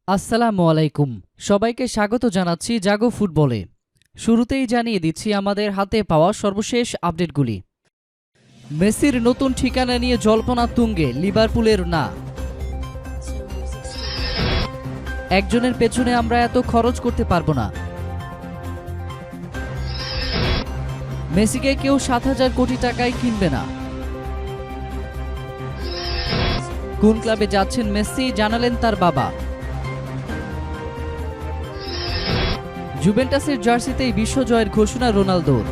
আসসালামু আলাইকুম। সবাইকে স্বাগত জানাচ্ছি জাগো ফুটবলে। শুরুতেই জানিয়ে দিচ্ছি আমাদের হাতে পাওয়া সর্বশেষ আপডেটগুলি। মেসির নতুন ঠিকানা নিয়ে জল্পনা তুঙ্গে লিভারপুলের না। একজনের পেছনে আমরা এত খরচ করতে পারবো না। মেসিকে কেউ ৭,০০০ কোটি টাকায় কিনবে না। কোন ক্লাবে যাচ্ছেন মেসি জানালেন তার বাবা। জুভেন্টাসের জার্সিতেই বিশ্বজয়ের ঘোষণা রোনালদোর।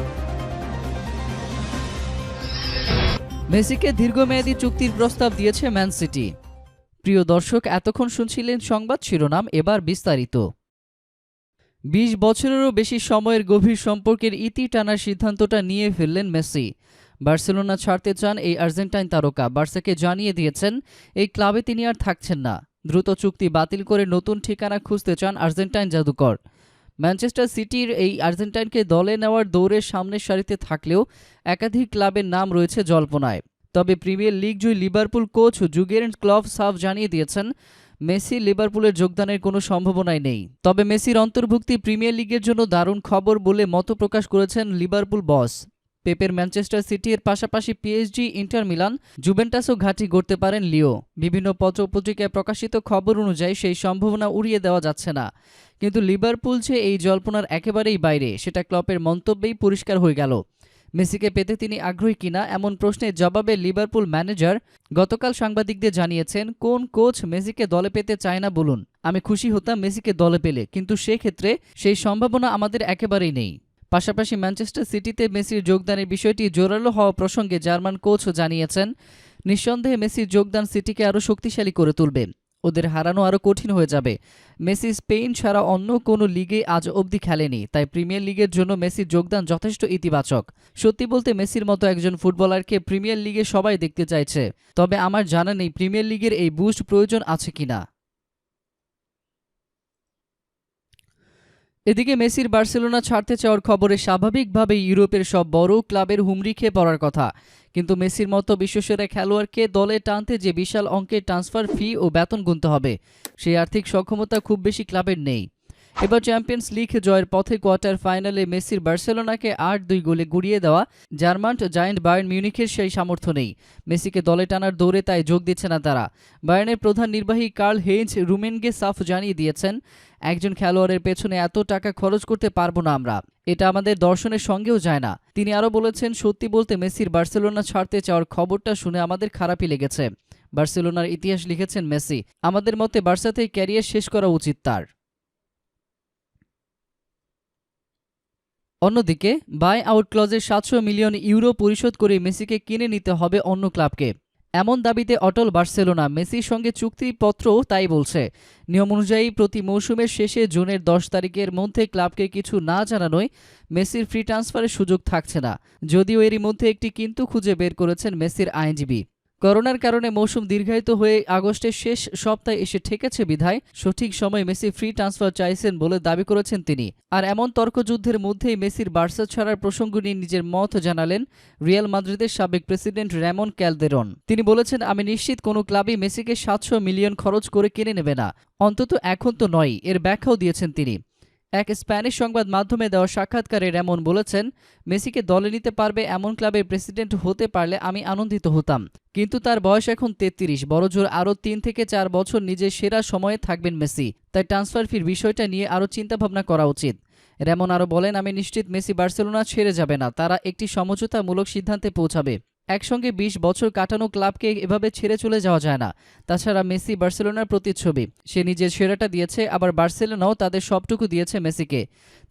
মেসিকে দীর্ঘমেয়াদী চুক্তির প্রস্তাব দিয়েছে ম্যান সিটি। প্রিয় দর্শক, এতক্ষণ শুনছিলেন সংবাদ শিরোনাম, এবার বিস্তারিত। ২০ বছরেরও বেশি সময়ের গভীর সম্পর্কের ইতি টানার সিদ্ধান্তটা নিয়ে ফেললেন মেসি। বার্সেলোনা ছাড়তে চান এই আর্জেন্টাইন তারকা। বার্সাকে জানিয়ে দিয়েছেন এই ক্লাবে তিনি আর থাকছেন না। দ্রুত চুক্তি বাতিল করে নতুন ঠিকানা খুঁজতে চান আর্জেন্টাইন জাদুকর। ম্যানচেস্টার সিটির এই আর্জেন্টাইনকে দলে নেওয়ার দৌড়ের সামনের সারিতে থাকলেও একাধিক ক্লাবের নাম রয়েছে জল্পনায়। তবে প্রিমিয়ার লিগ জয়ী লিভারপুল কোচ জুর্গেন ক্লপ সাফ জানিয়ে দিয়েছেন মেসি লিভারপুলের যোগদানের কোনো সম্ভাবনাই নেই। তবে মেসির অন্তর্ভুক্তি প্রিমিয়ার লিগের জন্য দারুণ খবর বলে মত প্রকাশ করেছেন লিভারপুল বস। পেপের ম্যানচেস্টার সিটির পাশাপাশি পিএসজি, ইন্টার মিলান, জুভেন্টাসও ঘাঁটি গড়তে পারেন লিও। বিভিন্ন পত্রপত্রিকায় প্রকাশিত খবর অনুযায়ী সেই সম্ভাবনা উড়িয়ে দেওয়া যাচ্ছে না। কিন্তু লিভারপুল যে এই জল্পনার একেবারেই বাইরে, সেটা ক্লপের মন্তব্যেই পরিষ্কার হয়ে গেল। মেসিকে পেতে তিনি আগ্রহী কিনা এমন প্রশ্নের জবাবে লিভারপুল ম্যানেজার গতকাল সাংবাদিকদের জানিয়েছেন, কোন কোচ মেসিকে দলে পেতে চায় না বলুন? আমি খুশি হতাম মেসিকে দলে পেলে, কিন্তু সেক্ষেত্রে সেই সম্ভাবনা আমাদের একেবারেই নেই। পাশাপাশি ম্যানচেস্টার সিটিতে মেসির যোগদানের বিষয়টি জোরালো হওয়া প্রসঙ্গে জার্মান কোচও জানিয়েছেন, নিঃসন্দেহে মেসির যোগদান সিটিকে আরও শক্তিশালী করে তুলবে। ওদের হারানো আরও কঠিন হয়ে যাবে। মেসি স্পেন ছাড়া অন্য কোনো লিগে আজ অবধি খেলেনি, তাই প্রিমিয়ার লিগের জন্য মেসির যোগদান যথেষ্ট ইতিবাচক। সত্যি বলতে মেসির মতো একজন ফুটবলারকে প্রিমিয়ার লিগে সবাই দেখতে চাইছে। তবে আমার জানা নেই প্রিমিয়ার লিগের এই বুস্ট প্রয়োজন আছে কিনা। এদিকে মেসির বার্সেলোনা ছাড়তে চাওয়ার খবরে স্বাভাবিকভাবেই ইউরোপের সব বড় ক্লাবের হুমড়ি খেয়ে পড়ার কথা। কিন্তু মেসির মতো বিশ্বসেরা খেলোয়াড়কে দলে টানতে যে বিশাল অঙ্কের ট্রান্সফার ফি ও বেতন গুনতে হবে, সেই আর্থিক সক্ষমতা খুব বেশি ক্লাবের নেই। এবার চ্যাম্পিয়ন্স লিগ জয়ের পথে কোয়ার্টার ফাইনালে মেসির বার্সেলোনাকে ৮-২ গোলে গুড়িয়ে দেওয়া জার্মান জায়ান্ট বায়ার্ন মিউনিখের সেই সামর্থ্য নেই। মেসিকে দলে টানার দৌড়ে তাই যোগ দিচ্ছে না তারা। বায়ার্নের প্রধান নির্বাহী কার্ল হেইঞ্জ রুমেনগে সাফ জানিয়ে দিয়েছেন, একজন খেলোয়াড়ের পেছনে এত টাকা খরচ করতে পারবো না আমরা, এটা আমাদের দর্শনের সঙ্গেও যায় না। তিনি আরও বলেছেন, সত্যি বলতে মেসির বার্সেলোনা ছাড়তে চাওয়ার খবরটা শুনে আমাদের খারাপই লেগেছে। বার্সেলোনার ইতিহাস লিখেছেন মেসি, আমাদের মতে বার্সাতেই ক্যারিয়ার শেষ করা উচিত তার। অন্যদিকে বাই আউট ক্লজের ৭০০ মিলিয়ন ইউরো পরিশোধ করে মেসিকে কিনে নিতে হবে অন্য ক্লাবকে, এমন দাবিতে অটল বার্সেলোনা। মেসির সঙ্গে চুক্তিপত্রও তাই বলছে। নিয়ম অনুযায়ী প্রতি মৌসুমের শেষে জুনের ১০ তারিখের মধ্যে ক্লাবকে কিছু না জানানোয় মেসির ফ্রি ট্রান্সফারের সুযোগ থাকছে না। যদিও এরই মধ্যে একটি কিন্তু খুঁজে বের করেছেন মেসির আইনজীবী। করোনার কারণে মৌসুম দীর্ঘায়িত হয়ে আগস্টের শেষ সপ্তাহে এসে ঠেকেছে বিধায় সঠিক সময়ে মেসি ফ্রি ট্রান্সফার চাইছেন বলে দাবি করেছেন তিনি। আর এমন তর্কযুদ্ধের মধ্যেই মেসির বার্সা ছাড়ার প্রসঙ্গ নিয়ে নিজের মত জানালেন রিয়াল মাদ্রিদের সাবেক প্রেসিডেন্ট রেমন ক্যালদেরন। তিনি বলেছেন, আমি নিশ্চিত কোনো ক্লাবই মেসিকে ৭০০ মিলিয়ন খরচ করে কিনে নেবে না, অন্তত এখন তো নয়। এর ব্যাখ্যাও দিয়েছেন তিনি। এক স্প্যানিশ সংবাদ মাধ্যমে দেওয়া সাক্ষাৎকারে রেমন বলেছেন, মেসিকে দলে নিতে পারবে এমন ক্লাবের প্রেসিডেন্ট হতে পারলে আমি আনন্দিত হতাম, কিন্তু তার বয়স এখন ৩৩, বড়জোর আরও ৩ থেকে ৪ বছর নিজের সেরা সময়ে থাকবেন মেসি, তাই ট্রান্সফার ফির বিষয়টা নিয়ে আরও চিন্তাভাবনা করা উচিত। রেমন আরও বলেন, আমি নিশ্চিত মেসি বার্সেলোনা ছেড়ে যাবে না, তারা একটি সমঝোতামূলক সিদ্ধান্তে পৌঁছাবে। একসঙ্গে ২০ বছর কাটানো ক্লাবকে এভাবে ছেড়ে চলে যাওয়া যায় না। তাছাড়া মেসি বার্সেলোনার প্রতিচ্ছবি, সে নিজের সেরাটা দিয়েছে, আবার বার্সেলোনাও তাদের সবটুকু দিয়েছে মেসিকে।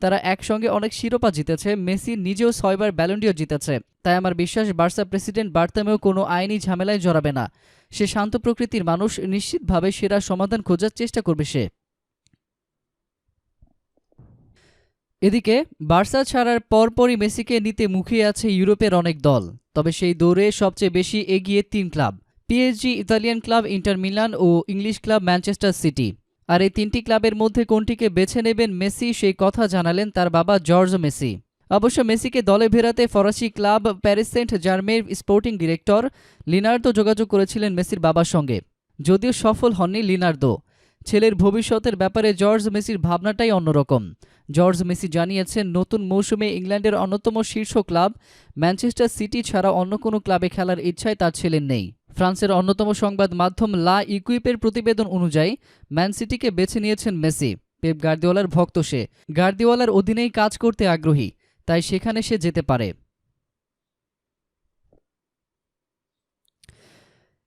তারা একসঙ্গে অনেক শিরোপা জিতেছে, মেসি নিজেও ৬ বার ব্যালন ডিওর জিতেছে। তাই আমার বিশ্বাস বার্সা প্রেসিডেন্ট বার্তামেও কোনো আইনি ঝামেলায় জড়াবে না। সে শান্ত প্রকৃতির মানুষ, নিশ্চিতভাবে সেরা সমাধান খোঁজার চেষ্টা করবে সে। এদিকে বার্সা ছাড়ার পরপরই মেসিকে নিতে মুখিয়ে আছে ইউরোপের অনেক দল। তবে সেই দৌড়ে সবচেয়ে বেশি এগিয়ে ৩ club, PSG, Italian club Inter Milan ও ইংলিশ ক্লাব ম্যানচেস্টার সিটি। আর এই ৩টি ক্লাবের মধ্যে কোনটিকে বেছে নেবেন মেসি, সেই কথা জানালেন তার বাবা জর্জ মেসি। অবশ্য মেসিকে দলে ফেরাতে ফরাসি ক্লাব প্যারিস সেন্ট জার্মের স্পোর্টিং ডিরেক্টর লিনার্দো যোগাযোগ করেছিলেন মেসির বাবার সঙ্গে, যদিও সফল হননি লিনার্দো। ছেলের ভবিষ্যতের ব্যাপারে জর্জ মেসির ভাবনাটাই অন্যরকম। জর্জ মেসি জানিয়েছেন, নতুন মৌসুমে ইংল্যান্ডের অন্যতম শীর্ষ ক্লাব ম্যানচেস্টার সিটি ছাড়া অন্য কোনো ক্লাবে খেলার ইচ্ছায় তার ছেলের নেই। ফ্রান্সের অন্যতম সংবাদ মাধ্যম লা ইকুইপের প্রতিবেদন অনুযায়ী ম্যান সিটিকে বেছে নিয়েছেন মেসি। পেপ গার্দিওলার ভক্ত সে, গার্দিওলার অধীনেই কাজ করতে আগ্রহী, তাই সেখানে সে যেতে পারে।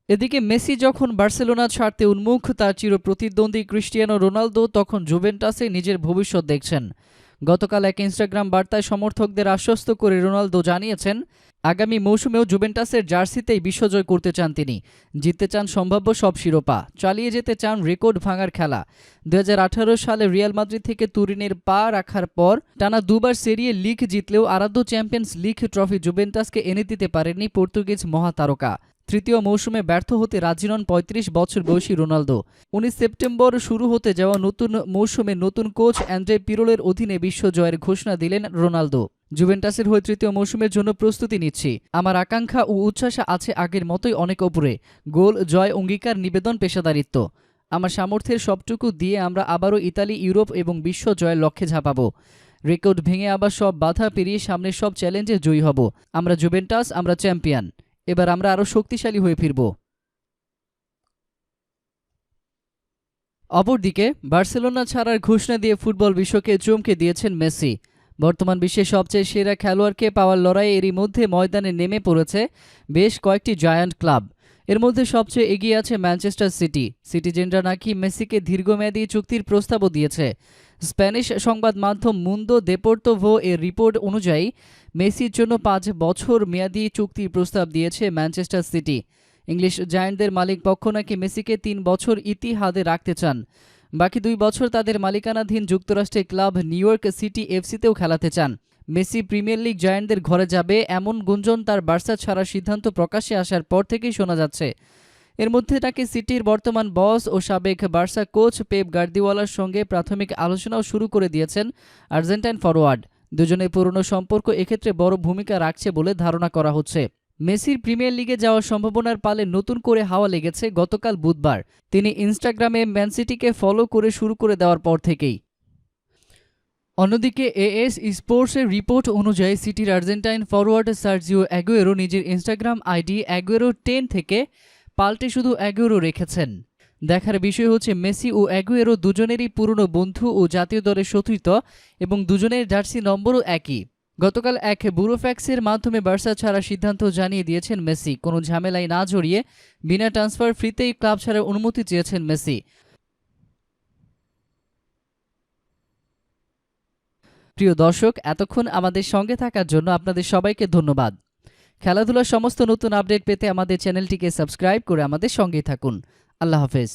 এদিকে মেসি যখন বার্সেলোনা ছাড়তে উন্মুখ, তার চিরপ্রতিদ্বন্দ্বী ক্রিস্টিয়ানো রোনালদো তখন জুভেন্টাসে নিজের ভবিষ্যৎ দেখছেন। গতকাল এক ইনস্টাগ্রাম বার্তায় সমর্থকদের আশ্বস্ত করে রোনালদো জানিয়েছেন, আগামী মৌসুমেও জুভেন্টাসের জার্সিতেই বিশ্বজয় করতে চান তিনি। জিততে চান সম্ভাব্য সব শিরোপা, চালিয়ে যেতে চান রেকর্ড ভাঙার খেলা। 2018 সালে রিয়াল মাদ্রিদ থেকে তুরিনের পা রাখার পর টানা দুবার সেরিয়ে লিগ জিতলেও আরাধ্য চ্যাম্পিয়ন্স লিগ ট্রফি জুভেন্টাসকে এনে দিতে পারেননি পর্তুগিজ মহাতারকা। তৃতীয় মৌসুমে ব্যর্থ হতে রাজি নন 35 বছর বয়সী রোনালদো। 19 সেপ্টেম্বর শুরু হতে যাওয়া নতুন মৌসুমে নতুন কোচ অ্যান্ড্রে পিরোলের অধীনে বিশ্বজয়ের ঘোষণা দিলেন রোনালদো। জুভেন্টাসের হয়ে তৃতীয় মৌসুমের জন্য প্রস্তুতি নিচ্ছি। আমার আকাঙ্ক্ষা ও উচ্ছ্বাস আছে আগের মতোই অনেক ওপরে। গোল, জয়, অঙ্গীকার, নিবেদন, পেশাদারিত্ব। আমার সামর্থ্যের সবটুকু দিয়ে আমরা আবারও ইতালি, ইউরোপ এবং বিশ্ব জয়ের লক্ষ্যে ঝাঁপাবো। রেকর্ড ভেঙে আবার সব বাধা পেরিয়ে সামনের সব চ্যালেঞ্জে জয়ী হব। আমরা জুভেন্টাস, আমরা চ্যাম্পিয়ন। এবার আমরা আরও শক্তিশালী হয়ে ফিরব। অপরদিকে বার্সেলোনা ছাড়ার ঘোষণা দিয়ে ফুটবল বিশ্বকে চমকে দিয়েছেন মেসি। বর্তমান বিশ্বের সবচেয়ে সেরা খেলোয়াড়কে পাওয়ার লড়াইয়ে এরই মধ্যে ময়দানে নেমে পড়েছে বেশ কয়েকটি জায়ান্ট ক্লাব। এর মধ্যে সবচেয়ে এগিয়ে আছে ম্যানচেস্টার সিটি। সিটিজেনরা নাকি মেসিকে দীর্ঘমেয়াদী চুক্তির প্রস্তাবও দিয়েছে। স্প্যানিশ সংবাদ মাধ্যম মুন্দো দেপোর্তিভো এর রিপোর্ট অনুযায়ী মেসির জন্য 5 বছর মেয়াদী চুক্তির প্রস্তাব দিয়েছে ম্যানচেস্টার সিটি। ইংলিশ জায়ান্টদের মালিক পক্ষ নাকি মেসিকে 3 বছর ইতিহাদে রাখতে চান। বাকি 2 বছর তাদের মালিকানাধীন যুক্তরাষ্ট্রের ক্লাব নিউ ইয়র্ক সিটি এফসিতেও খেলাতে চান। মেসি প্রিমিয়ার লিগ জায়ান্টদের ঘরে যাবে এমন গুঞ্জন তার বার্সা ছাড়ার সিদ্ধান্ত প্রকাশ্যে আসার পর থেকেই শোনা যাচ্ছে। এর মধ্যে তাকে সিটির বর্তমান বস ও সাবেক বার্সা কোচ পেপ গার্দিওলার সঙ্গে প্রাথমিক আলোচনাও শুরু করে দিয়েছেন আর্জেন্টাইন ফরোয়ার্ড। দুজনের পুরনো সম্পর্ক এক্ষেত্রে বড় ভূমিকা রাখছে বলে ধারণা করা হচ্ছে। মেসির প্রিমিয়ার লিগে যাওয়ার সম্ভাবনার পালে নতুন করে হাওয়া লেগেছে গতকাল বুধবার তিনি ইনস্টাগ্রামে ম্যানসিটিকে ফলো করে শুরু করে দেওয়ার পর থেকেই। অন্যদিকে এএস স্পোর্টসের রিপোর্ট অনুযায়ী সিটির আর্জেন্টাইন ফরোয়ার্ড সার্জিও অ্যাগুয়েরো নিজের ইনস্টাগ্রাম আইডি অ্যাগুয়েরো 10 থেকে পাল্টে শুধু অ্যাগুয়েরো রেখেছেন। দেখার বিষয় হচ্ছে মেসি ও অ্যাগুয়েরো দুজনেরই পুরনো বন্ধু ও জাতীয় দলের সতীর্থ এবং দুজনের জার্সি নম্বরও একই। গতকাল এক ব্যুরোফ্যাক্সের মাধ্যমে বার্সা ছাড়ার সিদ্ধান্ত জানিয়ে দিয়েছেন মেসি। কোনো ঝামেলায় না জড়িয়ে বিনা ট্রান্সফার ফ্রিতেই ক্লাব ছাড়ার অনুমতি চেয়েছেন মেসি। প্রিয় দর্শক, এতক্ষণ আমাদের সঙ্গে থাকার জন্য আপনাদের সবাইকে ধন্যবাদ। খেলাধুলার সমস্ত নতুন আপডেট পেতে আমাদের চ্যানেলটিকে সাবস্ক্রাইব করে আমাদের সঙ্গেই থাকুন। আল্লাহ হাফেজ।